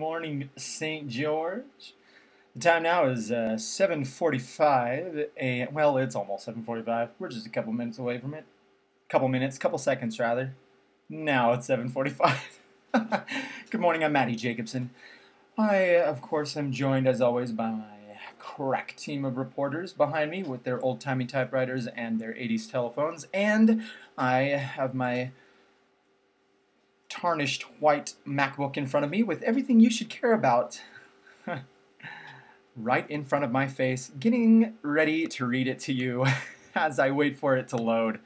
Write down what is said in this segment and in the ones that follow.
morning, St. George. The time now is 7:45 a.m. Well, it's almost 7:45. We're just a couple minutes away from it. Couple seconds rather. Now it's 7:45. Good morning, I'm Matty Jacobson. I, of course, am joined as always by my crack team of reporters behind me with their old-timey typewriters and their 80s telephones, and I have my tarnished white MacBook in front of me with everything you should care about right in front of my face, getting ready to read it to you as I wait for it to load.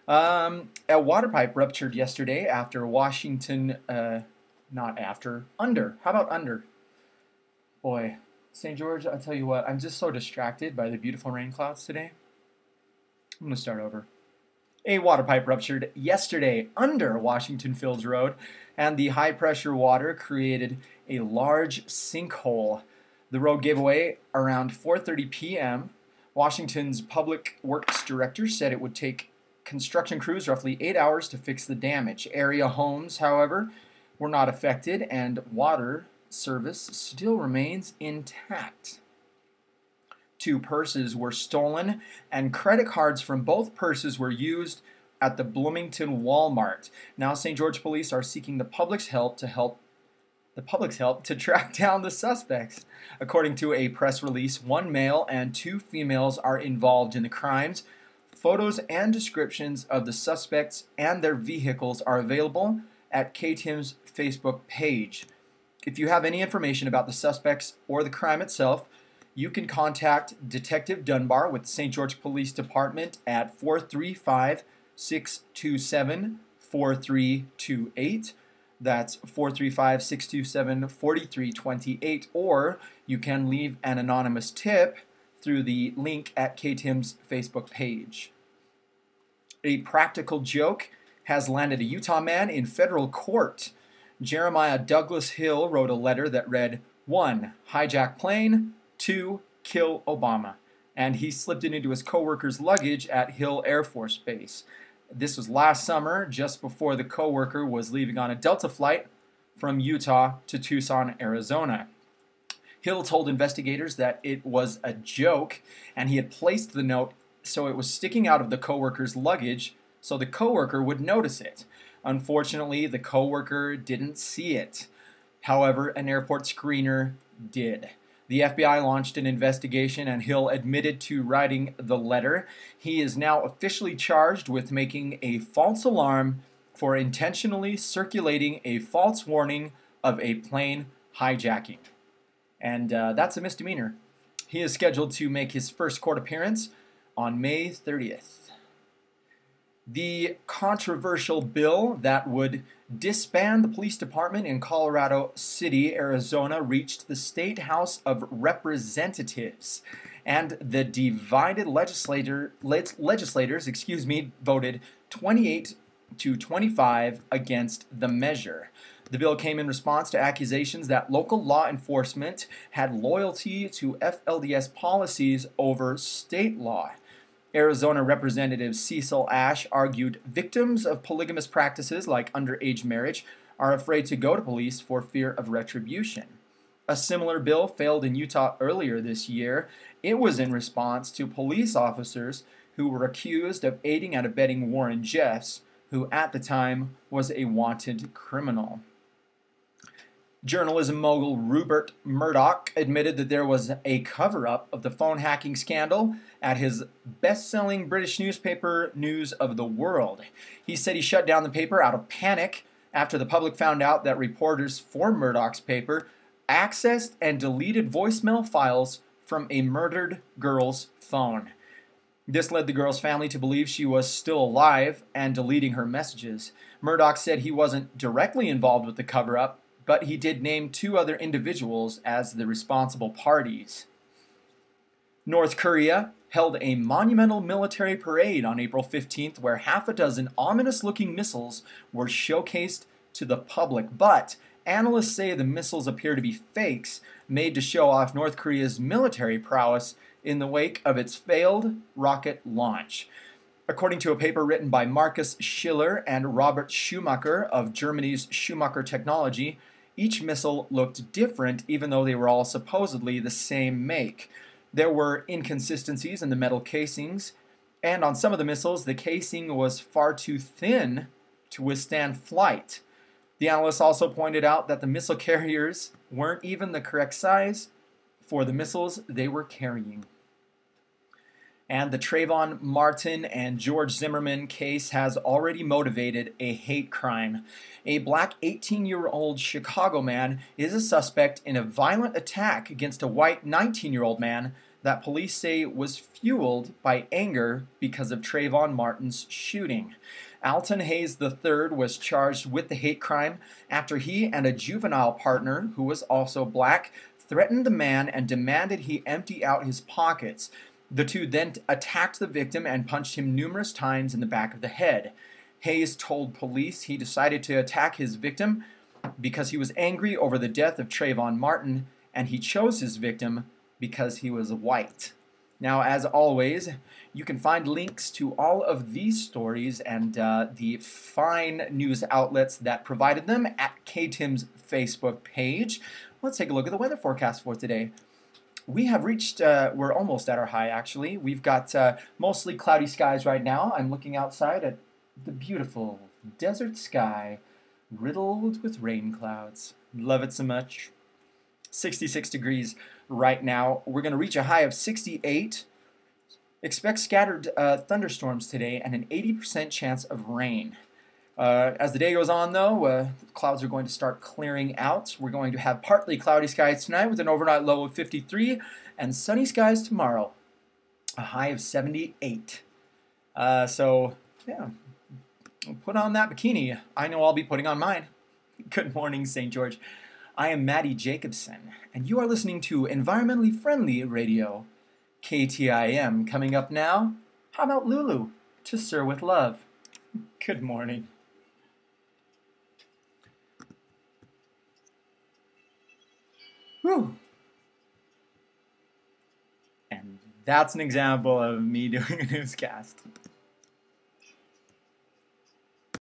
A water pipe ruptured yesterday after Washington, not after, under. How about under? Boy, St. George, I'll tell you what, I'm just so distracted by the beautiful rain clouds today. I'm going to start over. A water pipe ruptured yesterday under Washington Fields Road, and the high-pressure water created a large sinkhole. The road gave way around 4:30 p.m. Washington's Public Works Director said it would take construction crews roughly 8 hours to fix the damage. Area homes, however, were not affected, and water service still remains intact. 2 purses were stolen, and credit cards from both purses were used at the Bloomington Walmart. Now St. George police are seeking the public's help to track down the suspects. According to a press release, 1 male and 2 females are involved in the crimes. Photos and descriptions of the suspects and their vehicles are available at KTIM's Facebook page. If you have any information about the suspects or the crime itself, you can contact Detective Dunbar with the St. George Police Department at 435-627-4328. That's 435-627-4328. Or you can leave an anonymous tip through the link at KTIM's Facebook page. A practical joke has landed a Utah man in federal court. Jeremiah Douglas Hill wrote a letter that read, 1. Hijack plane, 2. Kill Obama. And he slipped it into his coworker's luggage at Hill Air Force Base. This was last summer, just before the coworker was leaving on a Delta flight from Utah to Tucson, Arizona. Hill told investigators that it was a joke, and he had placed the note so it was sticking out of the coworker's luggage so the coworker would notice it. Unfortunately, the coworker didn't see it. However, an airport screener did. The FBI launched an investigation, and Hill admitted to writing the letter. He is now officially charged with making a false alarm for intentionally circulating a false warning of a plane hijacking. And that's a misdemeanor. He is scheduled to make his first court appearance on May 30th. The controversial bill that would disband the police department in Colorado City, Arizona, reached the State House of Representatives, and the divided legislators, voted 28-25 against the measure. The bill came in response to accusations that local law enforcement had loyalty to FLDS policies over state law. Arizona Representative Cecil Ash argued victims of polygamous practices like underage marriage are afraid to go to police for fear of retribution. A similar bill failed in Utah earlier this year. It was in response to police officers who were accused of aiding and abetting Warren Jeffs, who at the time was a wanted criminal. Journalism mogul Rupert Murdoch admitted that there was a cover-up of the phone hacking scandal at his best-selling British newspaper News of the World. He said he shut down the paper out of panic after the public found out that reporters for Murdoch's paper accessed and deleted voicemail files from a murdered girl's phone. This led the girl's family to believe she was still alive and deleting her messages. Murdoch said he wasn't directly involved with the cover-up, but he did name 2 other individuals as the responsible parties. North Korea held a monumental military parade on April 15th where half a dozen ominous-looking missiles were showcased to the public. But analysts say the missiles appear to be fakes made to show off North Korea's military prowess in the wake of its failed rocket launch. According to a paper written by Marcus Schiller and Robert Schumacher of Germany's Schumacher Technology, Each missile looked different, even though they were all supposedly the same make. There were inconsistencies in the metal casings, and on some of the missiles, the casing was far too thin to withstand flight. The analysts also pointed out that the missile carriers weren't even the correct size for the missiles they were carrying. And the Trayvon Martin and George Zimmerman case has already motivated a hate crime. A black 18-year-old Chicago man is a suspect in a violent attack against a white 19-year-old man that police say was fueled by anger because of Trayvon Martin's shooting. Alton Hayes III was charged with the hate crime after he and a juvenile partner, who was also black, threatened the man and demanded he empty out his pockets. The two then attacked the victim and punched him numerous times in the back of the head. Hayes told police he decided to attack his victim because he was angry over the death of Trayvon Martin, and he chose his victim because he was white. Now, as always, you can find links to all of these stories and the fine news outlets that provided them at KTIM's Facebook page. Let's take a look at the weather forecast for today. We have reached, we're almost at our high actually. We've got mostly cloudy skies right now. I'm looking outside at the beautiful desert sky riddled with rain clouds. Love it so much. 66 degrees right now. We're going to reach a high of 68. Expect scattered thunderstorms today and an 80% chance of rain. As the day goes on, though, clouds are going to start clearing out. We're going to have partly cloudy skies tonight with an overnight low of 53 and sunny skies tomorrow, a high of 78. So, yeah, put on that bikini. I know I'll be putting on mine. Good morning, St. George. I am Matty Jacobson, and you are listening to Environmentally Friendly Radio, KTIM. Coming up now, how about Lulu, To Sir with Love? Good morning. Whew. And that's an example of me doing a newscast.